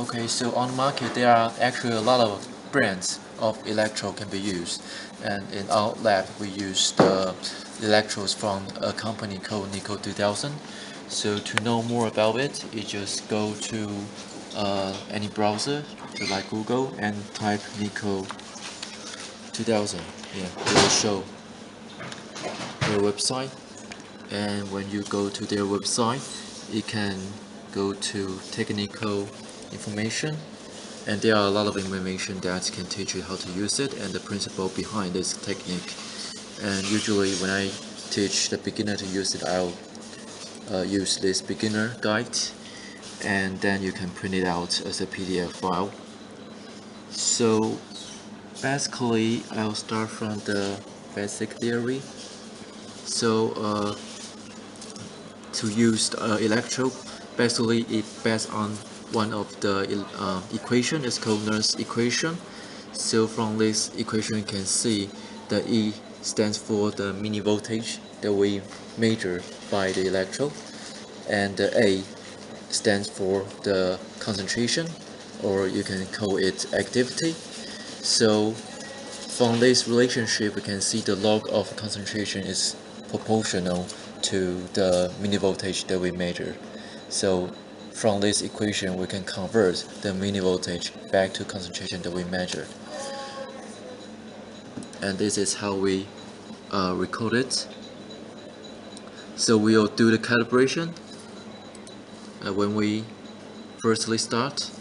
Okay, so on the market there are actually a lot of brands of electrode can be used, and in our lab we use the electrodes from a company called Nickel 2000. So to know more about it, you just go to any browser, so like Google, and type Nickel 2000. Yeah, it will show their website, and when you go to their website, you can go to technical information, and there are a lot of information that can teach you how to use it and the principle behind this technique. And usually when I teach the beginner to use it, I'll use this beginner guide, and then you can print it out as a PDF file. So basically I'll start from the basic theory. So to use electrode, basically it based on one of the equation. It's called Nernst equation. So from this equation you can see the E stands for the mini voltage that we measure by the electrode, and the A stands for the concentration, or you can call it activity. So from this relationship we can see the log of concentration is proportional to the mini voltage that we measure. So from this equation we can convert the mini voltage back to concentration that we measured, and this is how we record it. So we'll do the calibration when we firstly start.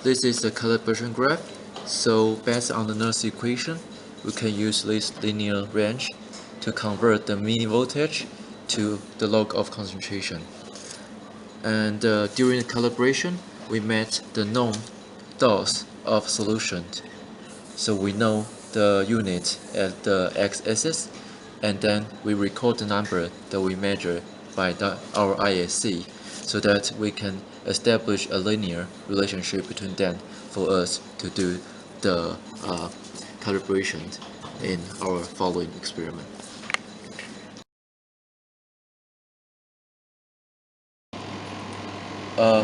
This is the calibration graph. So based on the Nernst equation, we can use this linear range to convert the mini voltage to the log of concentration. And during the calibration, we met the known dose of solution. So we know the unit at the x-axis, and then we record the number that we measure by our ISC, so that we can establish a linear relationship between them for us to do the calibration in our following experiment.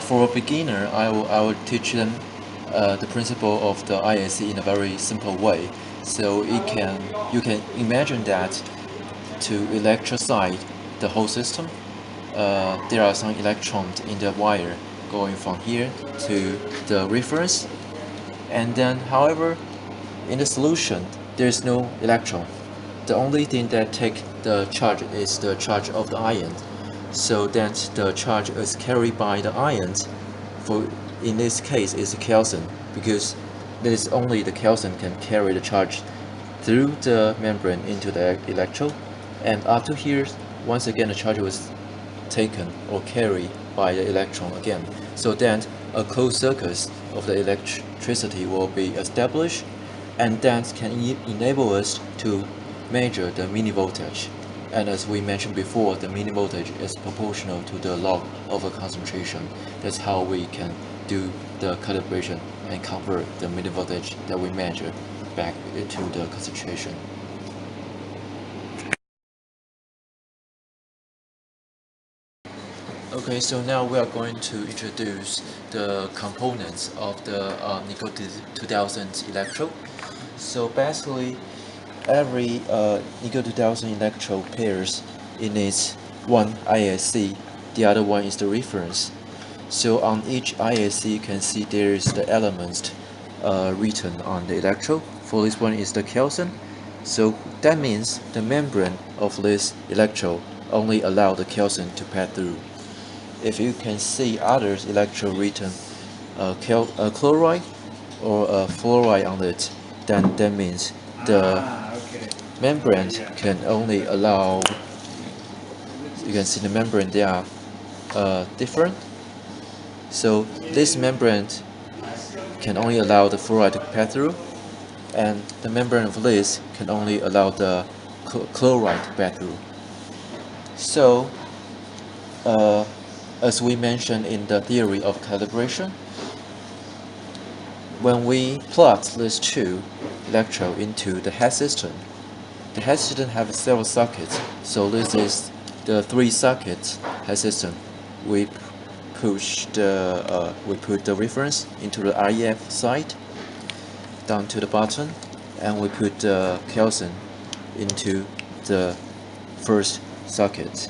For a beginner, I will teach them the principle of the ISC in a very simple way. So you can imagine that to electrolyte the whole system, there are some electrons in the wire going from here to the reference, and then however in the solution there is no electron. The only thing that take the charge is the charge of the ion, so that the charge is carried by the ions. For in this case is calcium, because it is only the calcium can carry the charge through the membrane into the electrode, and up to here once again the charge was taken or carried by the electron again, so that a closed circuit of the electricity will be established, and that can enable us to measure the mini voltage. And as we mentioned before, the mini voltage is proportional to the log of a concentration. That's how we can do the calibration and convert the mini voltage that we measure back into the concentration. Okay, so now we are going to introduce the components of the Nickel 2000 electrode. So basically, every Nickel 2000 electrode pairs in its one ISC, the other one is the reference. So on each ISC you can see there is the elements written on the electrode. For this one is the calcium, so that means the membrane of this electrode only allow the calcium to pass through. If you can see others electrode written chloride or fluoride on it, then that means the membrane can only allow, you can see the membrane, they are different. So this membrane can only allow the fluoride to pass through, and the membrane of this can only allow the chloride to pass through. So as we mentioned in the theory of calibration, when we plug these two electrodes into the head system, the head system have several sockets. So this is the 3 sockets head system. We push the we put the reference into the REF side down to the bottom, and we put the Kelson into the first socket.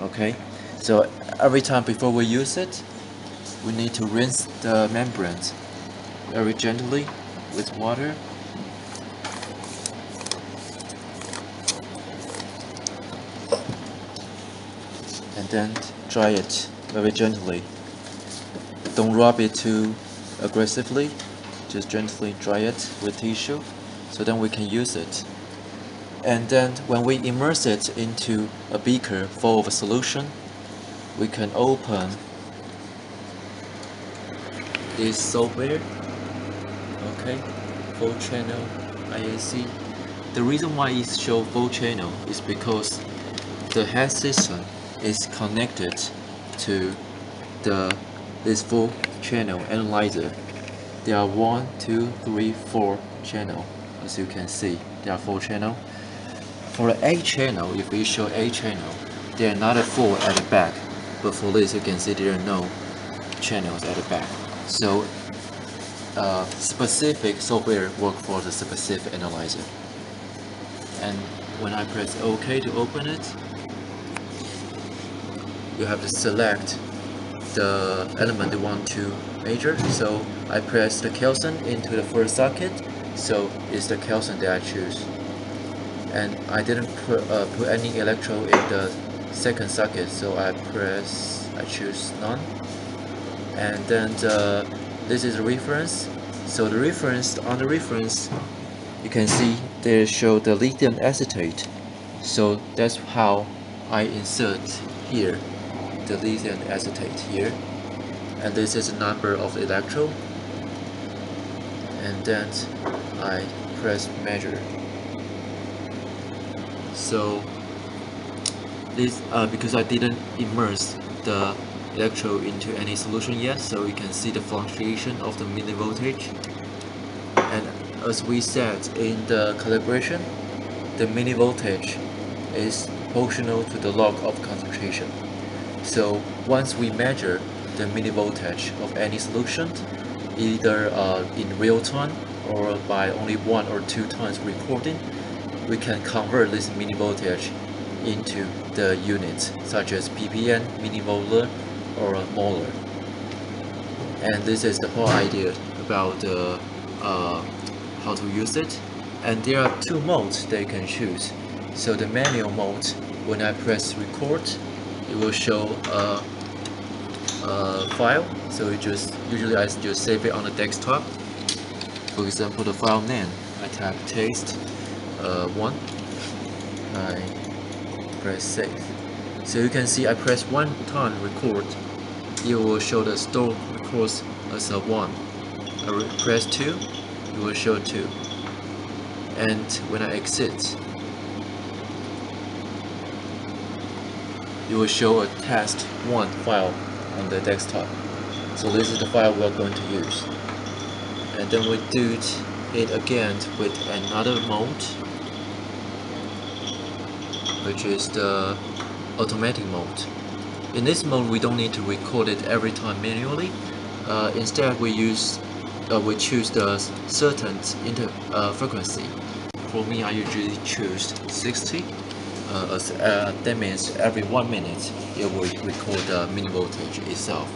Okay, so every time before we use it, we need to rinse the membranes very gently with water. And then dry it very gently. Don't rub it too aggressively, just gently dry it with tissue, so then we can use it. And then when we immerse it into a beaker full of a solution, we can open this software, okay, full channel IAC. The reason why it shows full channel is because the head system is connected to this full channel analyzer. There are 1, 2, 3, 4 channel. As you can see, there are 4 channel. For the A channel, if we show A channel, there are not a 4 at the back, but for this you can see there are no channels at the back. So specific software work for the specific analyzer. And when I press OK to open it, you have to select the element you want to measure. So I press the Kelson into the first socket, so it's the Kelson that I choose. And I didn't put any electrode in the second socket, so I choose none. And then this is the reference. So the reference, on the reference, you can see they show the lithium acetate. So that's how I insert here the lithium acetate here, and this is the number of the electrode, and then I press measure. So this because I didn't immerse the electrode into any solution yet, so you can see the fluctuation of the millivoltage. And as we said in the calibration, the millivoltage is proportional to the log of concentration. So once we measure the millivoltage of any solution, either in real time or by only 1 or 2 times recording, we can convert this millivoltage into the units such as ppm, millimolar, or molar. And this is the whole idea about how to use it. And there are 2 modes that you can choose. So the manual mode, when I press record, it will show a file. So usually I just save it on the desktop. For example, the file name, I type taste 1. I press save. So you can see I press 1 time record, it will show the store records as a 1. I press 2, it will show 2. And when I exit, it will show a test 1 file on the desktop. So this is the file we are going to use. And then we do it again with another mode, which is the automatic mode. In this mode, we don't need to record it every time manually. Instead, we choose the certain frequency. For me, I usually choose 60. That means every 1 minute it will record the millivoltage itself.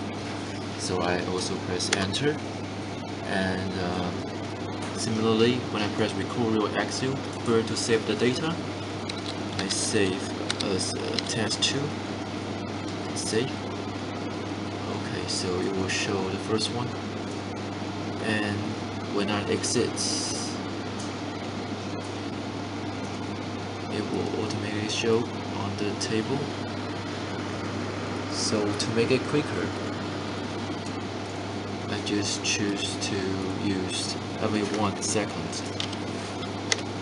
So I also press enter, and similarly when I press record real Excel to save the data, I save as test 2, save. Okay, so it will show the first one, and when I exit, it will automatically show on the table. So to make it quicker, I just choose to use every 1 second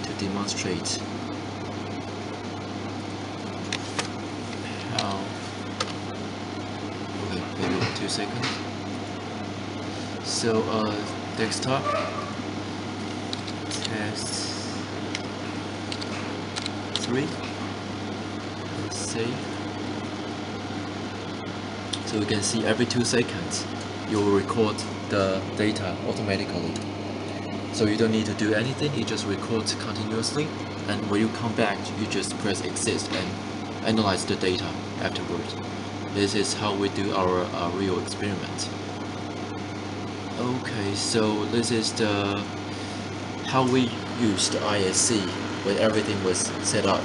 to demonstrate how. Okay, maybe 2 seconds. So desktop test 3, let's save. So you can see every 2 seconds you will record the data automatically. So you don't need to do anything, it just records continuously, and when you come back you just press exit and analyze the data afterwards. This is how we do our real experiment. Okay, so this is the how we used the ISC when everything was set up.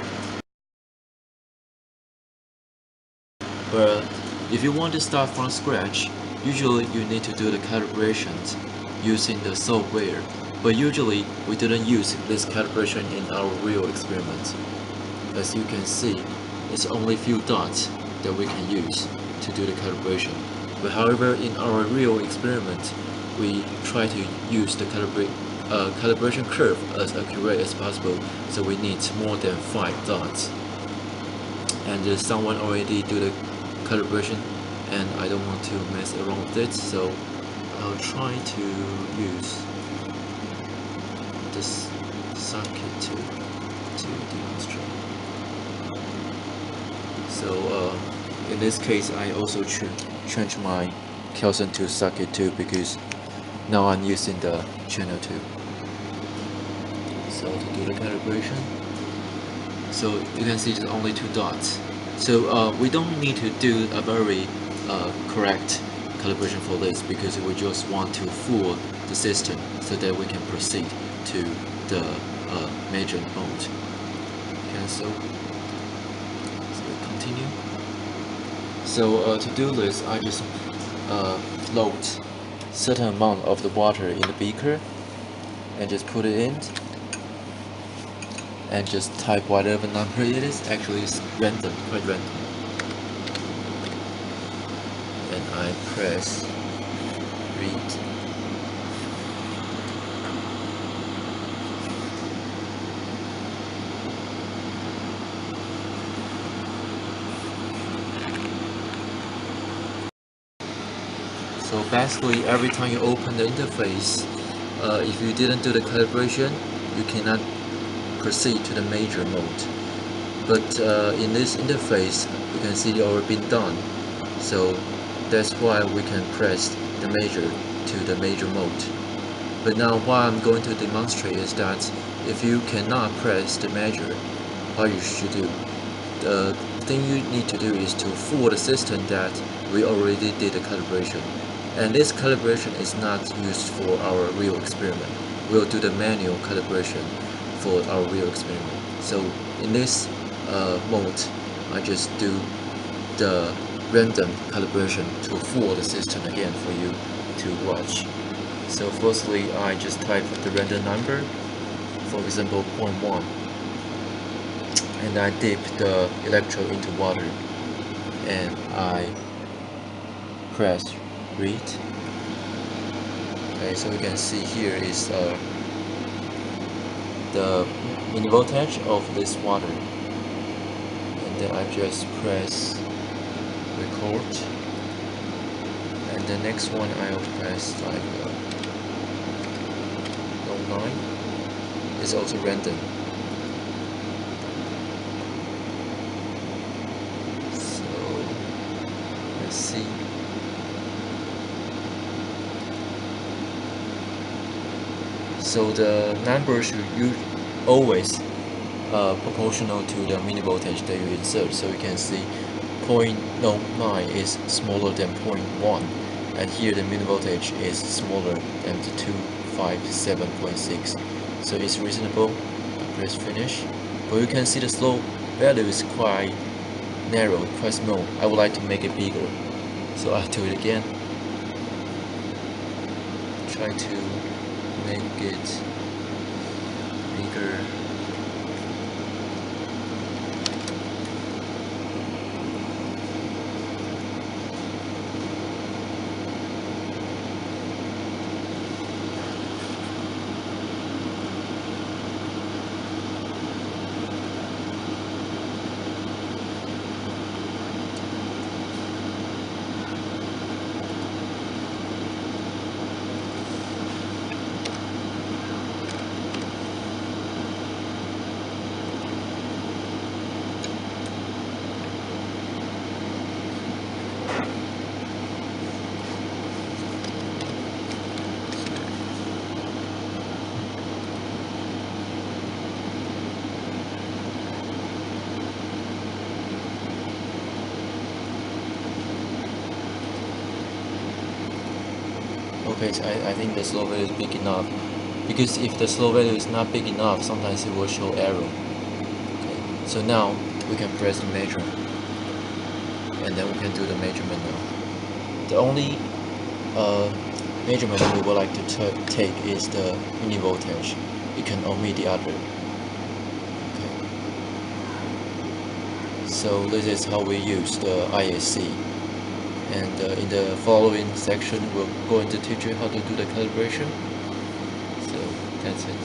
But if you want to start from scratch, usually you need to do the calibrations using the software. But usually we didn't use this calibration in our real experiment. As you can see, it's only few dots that we can use to do the calibration. But however, in our real experiment, we try to use the calibration curve as accurate as possible, so we need more than 5 dots. And someone already do the calibration, and I don't want to mess around with it, so I'll try to use this circuit to demonstrate. So in this case, I also change my Kelson to socket 2 because now I'm using the channel 2. So to do the calibration, so you can see there's only 2 dots. So we don't need to do a very correct calibration for this, because we just want to fool the system so that we can proceed to the major mode. Cancel. So continue. So to do this, I just float certain amount of the water in the beaker and just put it in and just type whatever number it is. Actually it's random, quite random. And I press read. So basically, every time you open the interface, if you didn't do the calibration, you cannot proceed to the major mode. But in this interface, you can see it already been done. So that's why we can press the major to the major mode. But now what I'm going to demonstrate is that if you cannot press the major, what you should do, the thing you need to do is to fool the system that we already did the calibration. And this calibration is not used for our real experiment. We'll do the manual calibration for our real experiment. So in this mode, I just do the random calibration to fool the system again for you to watch. So firstly, I just type the random number, for example 0.1, and I dip the electrode into water and I press read. Okay, so you can see here is the millivoltage of this water, and then I just press record, and the next one I'll press like 09. It's also random. So let's see. So the number should always proportional to the mini voltage that you insert. So you can see 0.09 is smaller than 0.1, and here the mini voltage is smaller than the 257.6. So it's reasonable. I press finish. But you can see the slope value is quite narrow, quite small. I would like to make it bigger. So I'll do it again. Try to make it bigger. Okay, so I think the slow value is big enough, because if the slow value is not big enough, sometimes it will show error. Okay, so now we can press the measure, and then we can do the measurement now. The only measurement we would like to take is the mini voltage. You can omit the other. Okay. So this is how we use the IAC. And in the following section, we're going to teach you how to do the calibration. So that's it.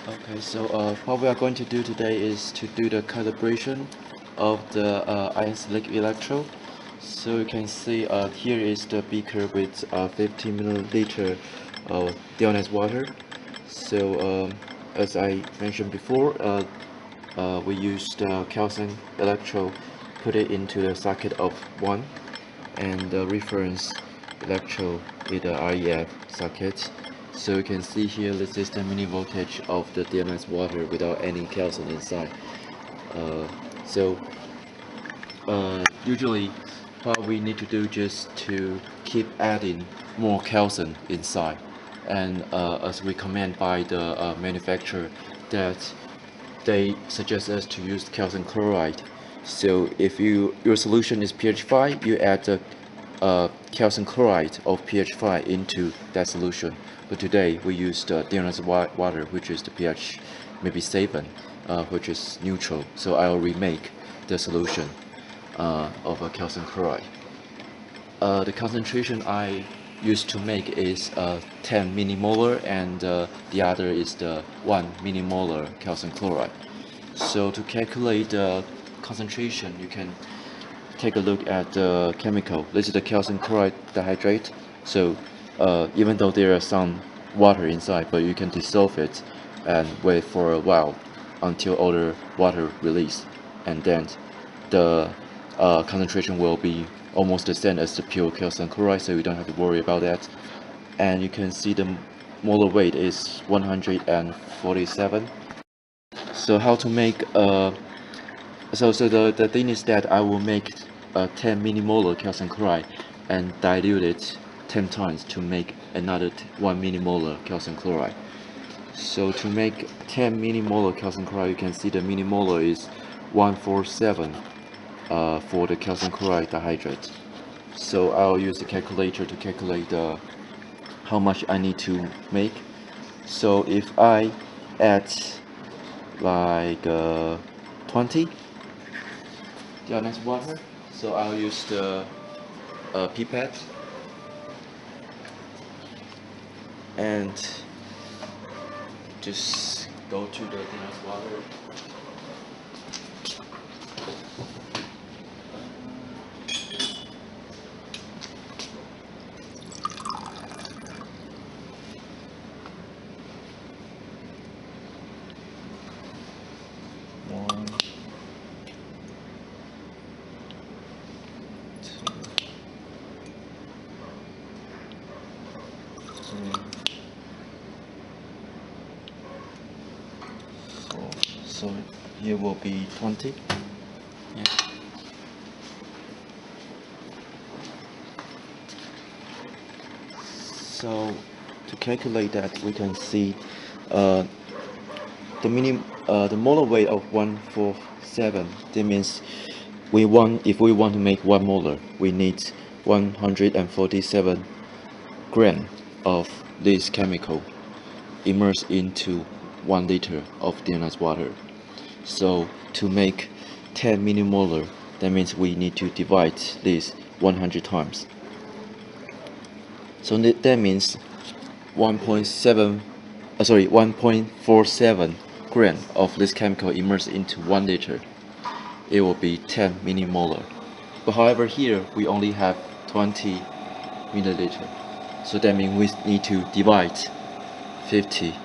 Okay, so what we are going to do today is to do the calibration of the ion selective electrode. So you can see here is the beaker with 50 milliliter deionized water. So as I mentioned before, we used calcium electrode, put it into the socket of 1, and the reference electrode is the REF socket. So you can see here, this is the mini voltage of the deionized water without any calcium inside. Usually what we need to do just to keep adding more calcium inside, and as recommended by the manufacturer, that they suggest us to use calcium chloride. So if your solution is pH 5, you add the calcium chloride of pH 5 into that solution. But today we use the deionized water, which is the pH maybe 7, which is neutral. So I'll remake the solution of a calcium chloride. The concentration I used to make is 10 millimolar, and the other is the 1 millimolar calcium chloride. So to calculate the concentration, you can take a look at the chemical. This is the calcium chloride dihydrate. So even though there are some water inside, but you can dissolve it and wait for a while until all the water release, and then the concentration will be almost the same as the pure calcium chloride, so you don't have to worry about that. And you can see the molar weight is 147. So how to make so the thing is that I will make 10 millimolar calcium chloride and dilute it 10 times to make another 1 millimolar calcium chloride. So to make 10 millimolar calcium chloride, you can see the millimolar is 147 for the calcium chloride dihydrate. So I'll use the calculator to calculate how much I need to make. So if I add like 20 deionized water, so I'll use the pipette and just go to the deionized water. One, two, three, 4. So here will be 20. Yeah. So to calculate that, we can see the molar weight of 147. That means if we want to make 1 molar, we need 147 gram of this chemical immersed into 1 liter of deionized water. So to make 10 millimolar, that means we need to divide this 100 times. So that means 1.47 gram of this chemical immersed into 1 liter. It will be 10 millimolar. But however, here we only have 20 milliliter. So that means we need to divide 50.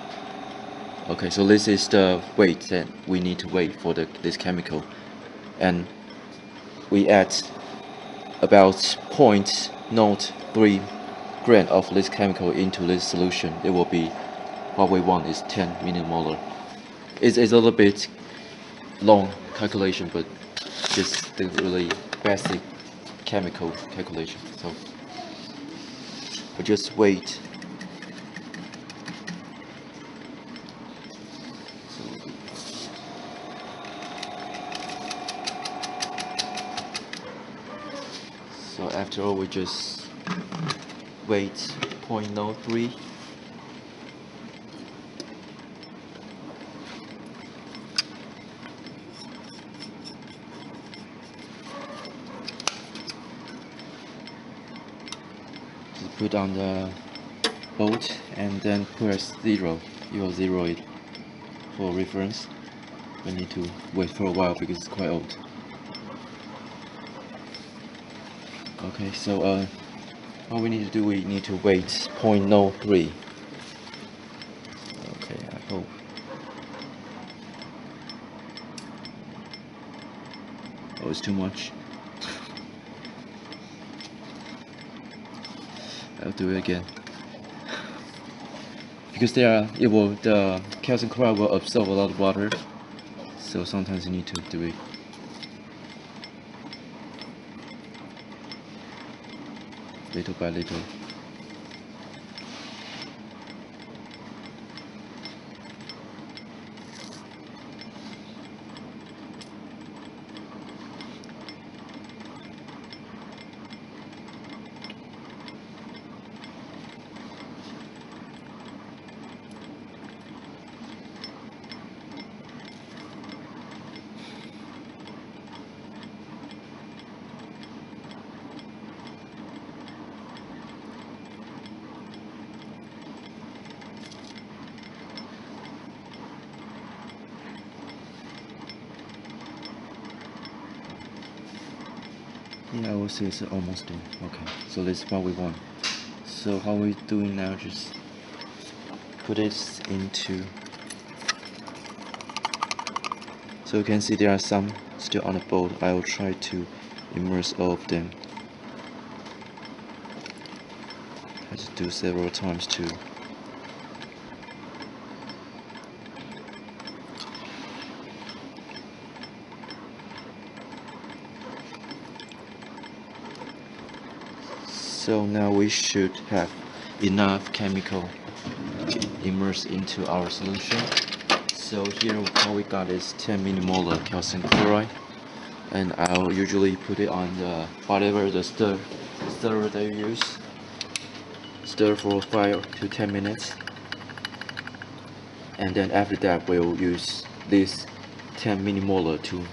Okay, so this is the weight that we need to weigh for this chemical, and we add about 0.03 gram of this chemical into this solution. It will be, what we want is 10 millimolar. It's a little bit long calculation, but just the really basic chemical calculation. So we just wait. So after all, we just wait 0.03. Put on the bolt and then press 0. You will 0 it for reference. We need to wait for a while because it's quite old. Okay, so what we need to do, we need to wait 0.03. Okay, I hope. Oh, it's too much. I'll do it again. Because the calcium chloride will absorb a lot of water, so sometimes you need to do it little by little. Yeah, I will say it's almost done. Okay, so this is what we want. So how we doing now? Just put it into. So you can see there are some still on the boat. I will try to immerse all of them. I just do several times too. So now we should have enough chemical immersed into our solution. So here what we got is 10 millimolar calcium chloride, and I'll usually put it on the whatever the stirrer that you use. Stir for 5 to 10 minutes, and then after that we'll use this 10 millimolar to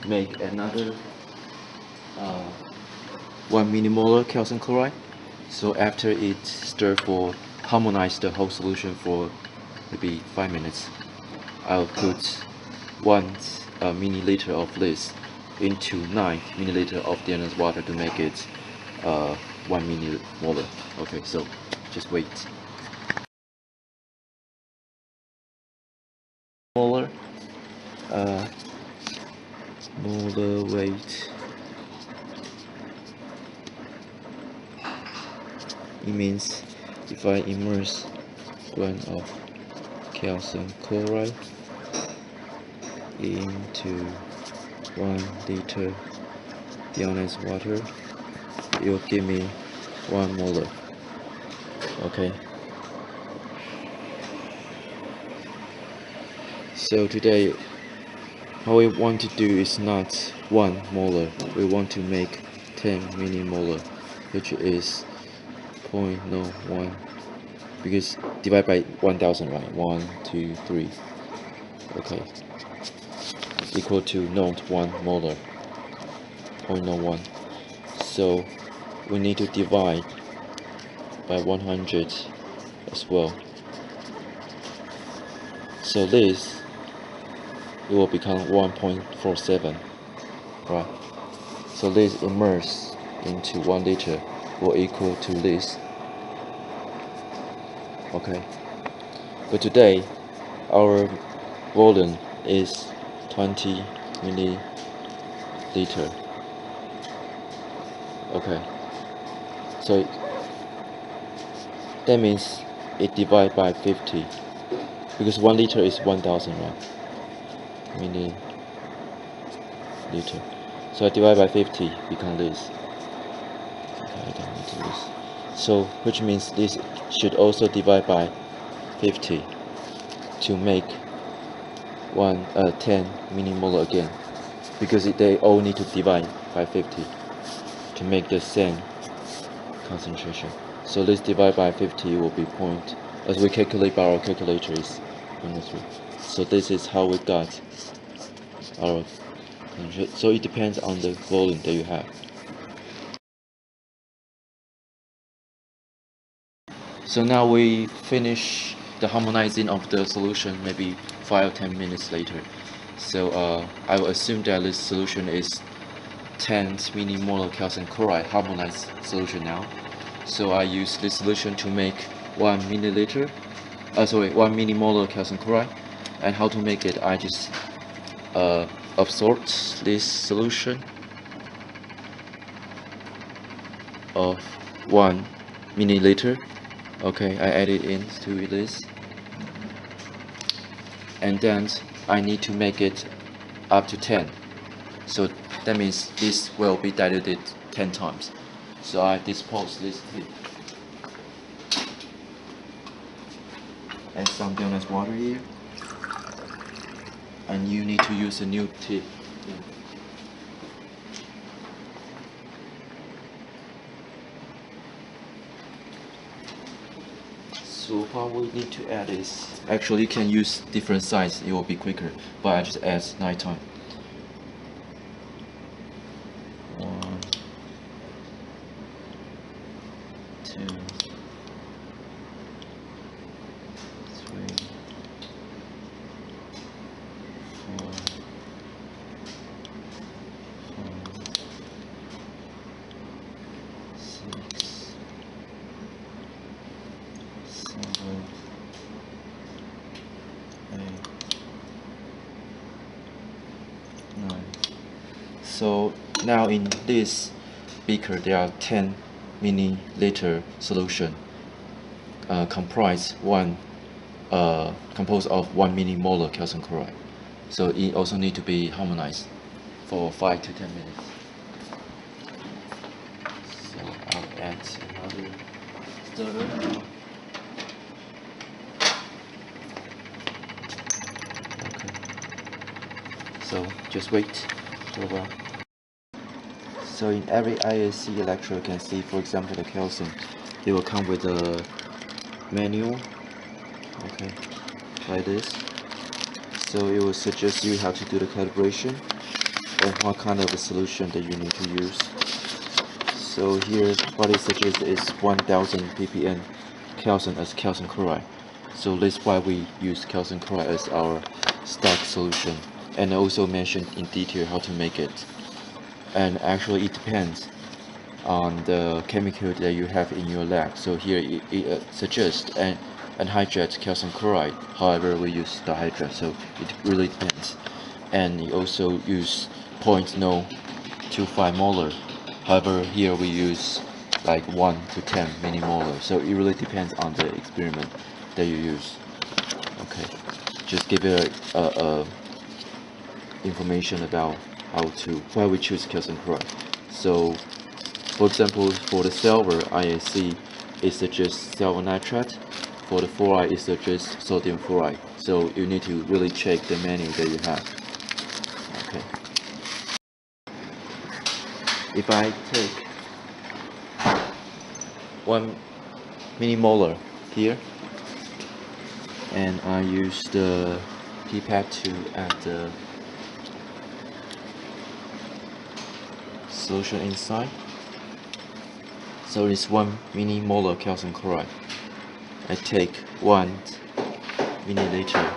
make another 1 millimolar calcium chloride. So after it stir for harmonize the whole solution for maybe 5 minutes, I'll put 1 milliliter of this into 9 milliliter of the other water to make it 1 millimolar. Okay, so just wait. Molar molar weight. It means if I immerse 1 of calcium chloride into 1 liter deionized water, it will give me 1 molar. Okay. So today, what we want to do is not 1 molar. We want to make 10 millimolar, which is 0.01, because divide by 1000, right? 1, 2, 3. Okay, equal to not 1 molar, 0.01. So we need to divide by 100 as well. So this, it will become 1.47, right? So this immersed into 1 liter will equal to this. Okay, but today our volume is 20 milliliter. Okay, so that means it divided by 50, because 1 liter is 1000, right? Milliliter. So I divide by 50, become this. I don't need to use. So, which means this should also divide by 50 to make 10 millimolar again, because they all need to divide by 50 to make the same concentration. So this divide by 50 will be point, as we calculate by our calculator, is 103. So this is how we got our concentration. So it depends on the volume that you have. So now we finish the harmonizing of the solution maybe 5 or 10 minutes later. So I will assume that this solution is 10 millimolar calcium chloride harmonized solution now. So I use this solution to make 1 milliliter, 1 millimolar calcium chloride. And how to make it? I just absorb this solution of 1 milliliter. Okay, I add it into this, and then I need to make it up to 10. So that means this will be diluted 10 times. So I dispose this tip and some donut water here, and you need to use a new tip. So what we need to add is, actually you can use different size, it will be quicker, but I just add 9 times. 1, 2, 3, 4, 5, 6, 7, 8, 9. So now in this beaker there are 10 milliliter solution composed of 1 millimolar calcium chloride. So it also need to be harmonized for 5 to 10 minutes. So I'll add another stirrer. So just wait for a while. So in every IAC electrode, you can see, for example, the calcium, it will come with a manual, okay, like this. So it will suggest you how to do the calibration and what kind of a solution that you need to use. So here, what it suggests is 1000 ppm calcium as calcium chloride. So that's why we use calcium chloride as our stock solution, and also mentioned in detail how to make it. And actually it depends on the chemical that you have in your lab. So here it suggests anhydride calcium chloride, however we use dihydride, so it really depends. And you also use 0.025 molar, however here we use like 1 to 10 millimolar, so it really depends on the experiment that you use. Okay, just give it a information about why we choose calcium chloride. So for example, for the silver IAC, it suggests silver nitrate. For the fluoride, it suggests sodium fluoride. So you need to really check the menu that you have. Okay. If I take 1 millimolar here, and I use the pipette to add the solution inside. So it's 1 millimolar calcium chloride. I take 1 milliliter.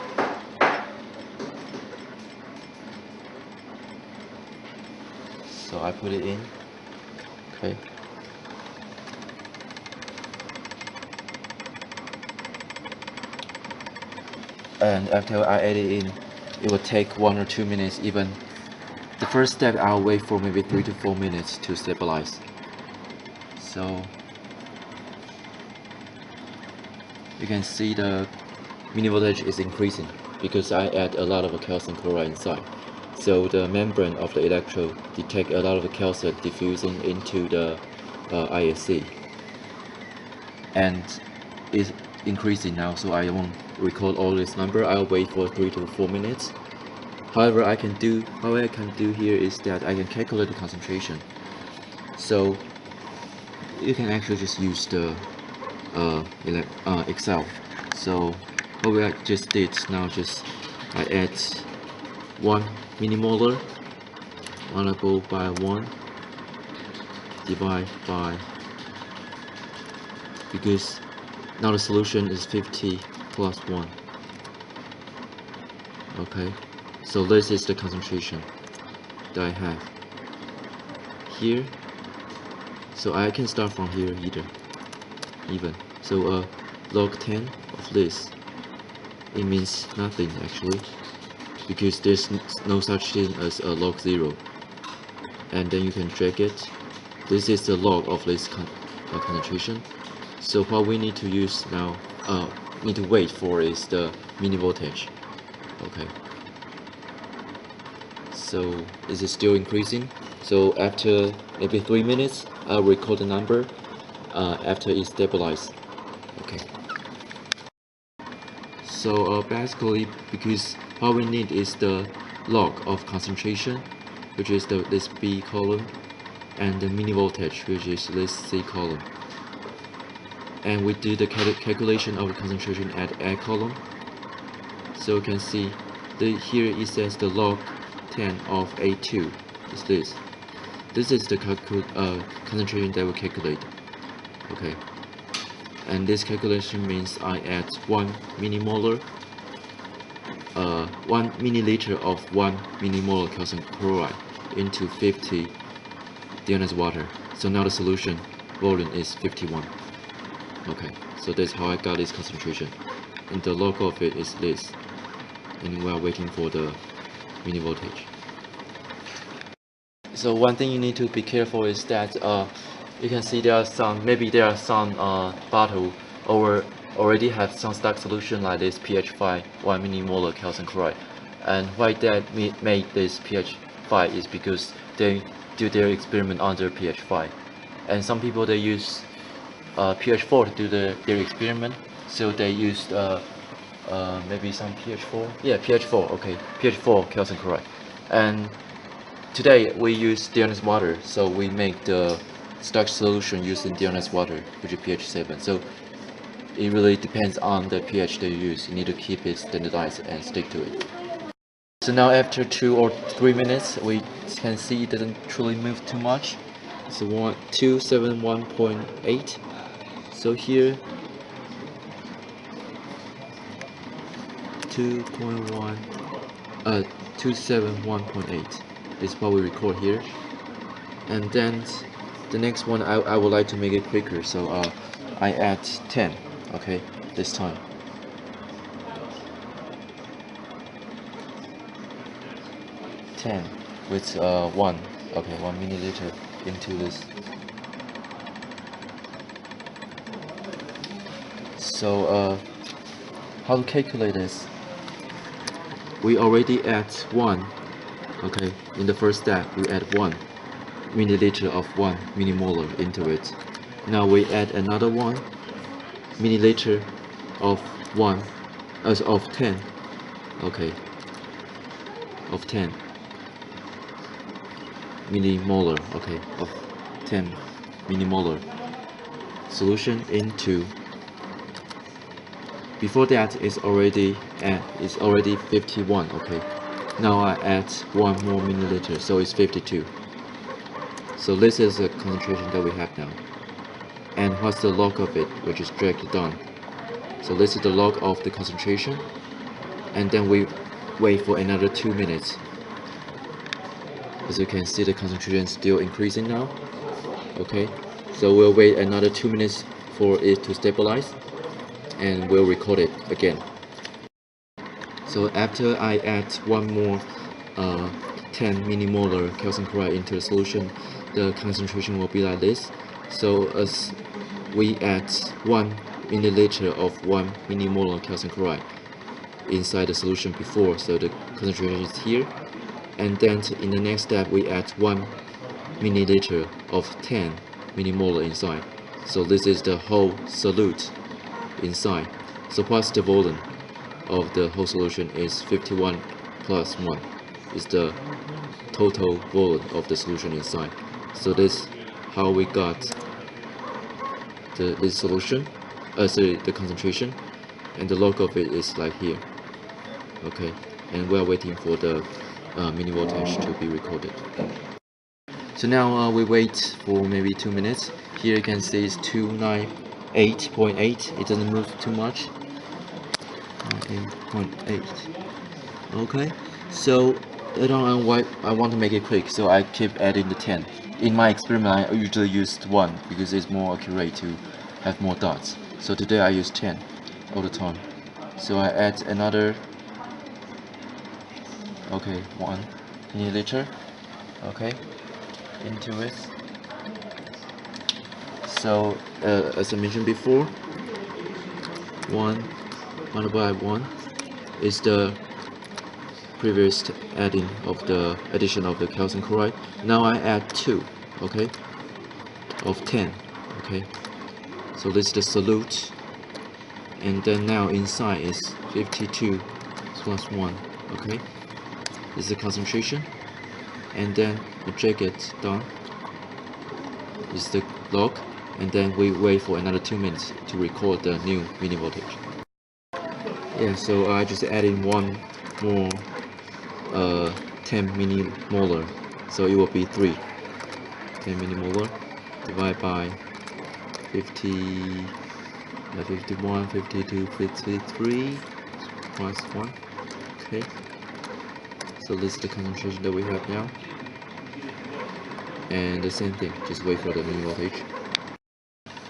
So I put it in. Okay. And after I add it in, it will take 1 or 2 minutes. Even the first step, I'll wait for maybe 3 to 4 minutes to stabilize. So you can see the mini voltage is increasing because I add a lot of calcium chloride inside. So the membrane of the electrode detect a lot of calcium diffusing into the ISC, and it's increasing now, so I won't record all this number. I'll wait for 3 to 4 minutes. However, I can do here is that I can calculate the concentration. So you can actually just use the Excel. So what we just did now, just I add 1 millimolar, multiple by 1, divide by, because now the solution is 50 plus 1. Okay, so this is the concentration that I have here. So I can start from here even. So log 10 of this, it means nothing actually, because there's no such thing as a log 0. And then you can drag it. This is the log of this concentration. So what we need to use now, need to wait for is the mini voltage. Okay. So is it still increasing? So after maybe 3 minutes, I'll record the number after it stabilizes. Okay. So basically, because what we need is the log of concentration, which is this B column, and the mini voltage, which is this C column. And we do the calculation of the concentration at A column. So you can see here it says the log 10 of A2 is this. This is the concentration that we calculate. Okay. And this calculation means I add 1 millimolar, 1 milliliter of 1 millimolar calcium chloride into 50 deionized water. So now the solution volume is 51. Okay, so that's how I got this concentration. And the log of it is this. And we are waiting for the mini voltage. So one thing you need to be careful is that you can see there are some bottle already have some stock solution like this pH 5 1 millimolar calcium chloride. And why that made this pH 5 is because they do their experiment under pH 5. And some people they use pH 4 to do their experiment, so they used maybe some pH 4, yeah, pH 4, okay, pH 4 calcium chloride. And today we use deionized water, so we make the stock solution using deionized water, which is pH 7. So it really depends on the pH that you use. You need to keep it standardized and stick to it. So now after 2 or 3 minutes, we can see it doesn't truly move too much. So 271.8. So here 271.8 is what we record here. And then the next one I would like to make it quicker, so I add 10, okay, this time. With 1 milliliter into this. So how to calculate this? We already add 1, okay, in the first step we add 1 milliliter of 1 millimolar into it. Now we add another 1 milliliter of 10, okay, of 10 millimolar, okay, of 10 millimolar solution into. Before that it's already 51, okay. Now I add 1 more milliliter, so it's 52. So this is the concentration that we have now. And what's the log of it? We just drag it down. So this is the log of the concentration, and then we wait for another 2 minutes. As you can see, the concentration is still increasing now. Okay, so we'll wait another 2 minutes for it to stabilize, and we'll record it again. So after I add 1 more 10 millimolar calcium chloride into the solution, the concentration will be like this. So as we add 1 milliliter of 1 millimolar calcium chloride inside the solution before, so the concentration is here. And then in the next step we add 1 milliliter of 10 millimolar inside. So this is the whole solute inside. So what's the volume of the whole solution is 51 plus 1 is the total volume of the solution inside. So this how we got this solution, sorry, the concentration, and the log of it is like here. Okay, and we are waiting for the millivoltage to be recorded. So now we wait for maybe 2 minutes. Here you can see it's 298.8. It doesn't move too much. 8.8. Okay, so later on I want to make it quick, so I keep adding the 10. In my experiment, I usually used 1 because it's more accurate to have more dots. So today I use 10 all the time. So I add another, okay, 1 milliliter, okay, into it. So as I mentioned before, 1 divided by 1 is the previous addition of the calcium chloride. Now I add 2, okay, of 10, okay. So this is the solute, and then now inside is 52 plus 1, okay. This is the concentration, and then we drag it down. This is the log, and then we wait for another 2 minutes to record the new millivoltage. Yeah, so I just added one more 10 millimolar, so it will be 3. 10 millimolar divided by 50, 51, 52, 53 plus 1. Okay, so this is the concentration that we have now, and the same thing, just wait for the millivoltage.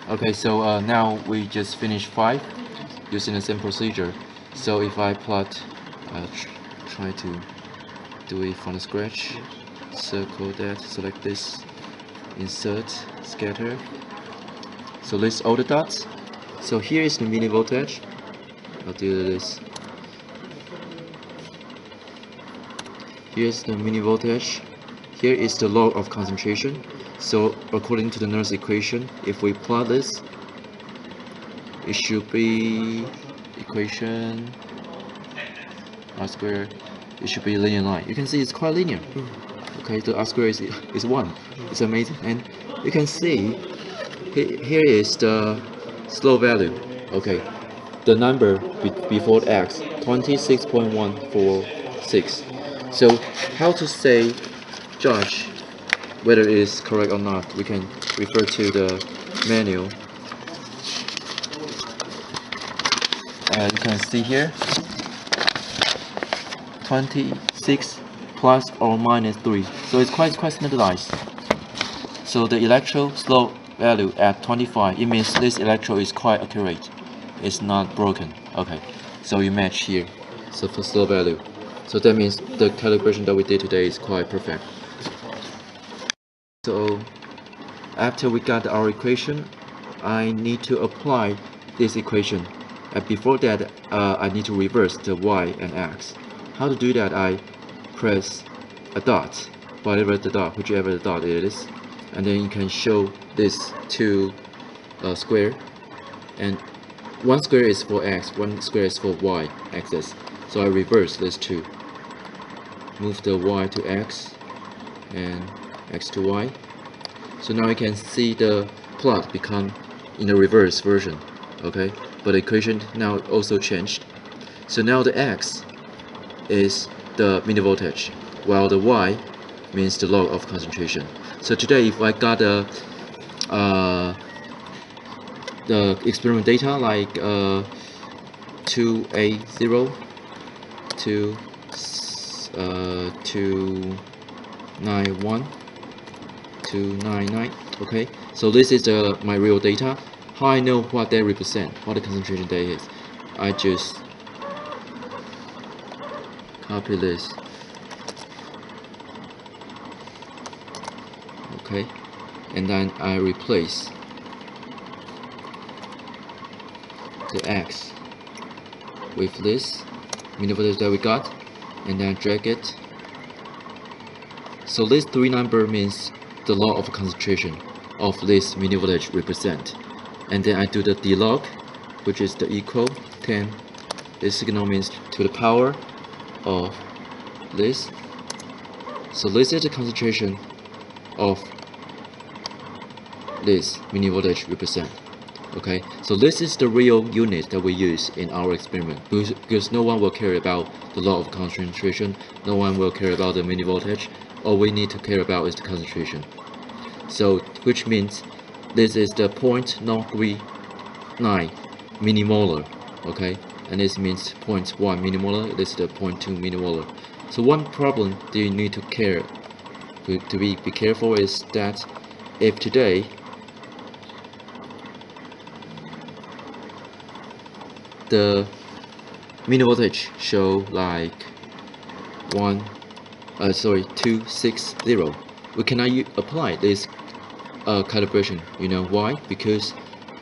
Okay, so now we just finished 5 using the same procedure. So if I plot, try to do it from the scratch, circle that, select this, insert, scatter. So list all the dots. So here is the millivoltage. I'll do this. Here's the millivoltage. Here is the log of concentration. So according to the Nernst equation, if we plot this, it should be equation r squared. It should be a linear line. You can see it's quite linear. Okay, the r squared is 1. It's amazing. And you can see here is the slope value. Okay, the number before x, 26.146. So how to say judge whether it is correct or not? We can refer to the manual. You can see here 26 plus or minus 3, so it's quite standardized. So the electrode slope value at 25, it means this electrode is quite accurate, it's not broken. Okay, so you match here. So for slope value, so that means the calibration that we did today is quite perfect. So after we got our equation, I need to apply this equation. Before that, I need to reverse the y and x. How to do that? I press a dot, whichever the dot it is, and then you can show this two square, and one square is for x, one square is for y axis. So I reverse these two. Move the y to x and x to y. So now you can see the plot become in the reverse version. Okay, but the equation now also changed. So now the x is the millivoltage, while the y means the log of concentration. So today, if I got the experiment data like 280 to 291 299. Okay, so this is my real data. How I know what they represent, what the concentration there is? I just copy this. Okay, and then I replace the x with this millivoltage that we got, and then drag it. So this 3 number means the law of concentration. of this millivoltage represent. And then I do the D-log, which is the equal 10. This signal means to the power of this. So this is the concentration of this millivoltage represent. Okay, so this is the real unit that we use in our experiment, because no one will care about the law of concentration, no one will care about the millivoltage. All we need to care about is the concentration. So which means this is the 0.039 millimolar, okay, and this means 0.1 millimolar. This is the 0.2 millimolar. So one problem that you need to be careful is that if today the millivoltage show like 260, we cannot apply this calibration. You know why? Because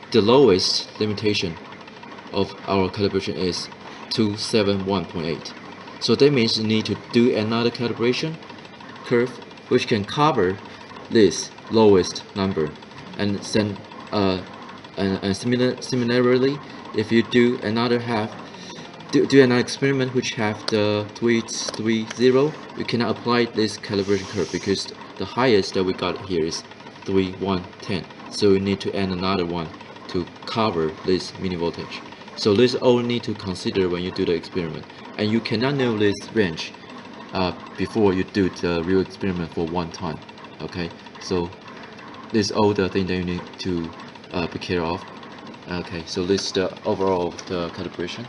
the lowest limitation of our calibration is 271.8. So that means you need to do another calibration curve which can cover this lowest number, and then similarly, if you do another another experiment which have the 330, you cannot apply this calibration curve because the highest that we got here is 3110. So we need to add another one to cover this millivoltage. So this all need to consider when you do the experiment, and you cannot know this range before you do the real experiment for one time. Okay, so this is all the thing that you need to be care of. Okay, so this is the overall of the calibration.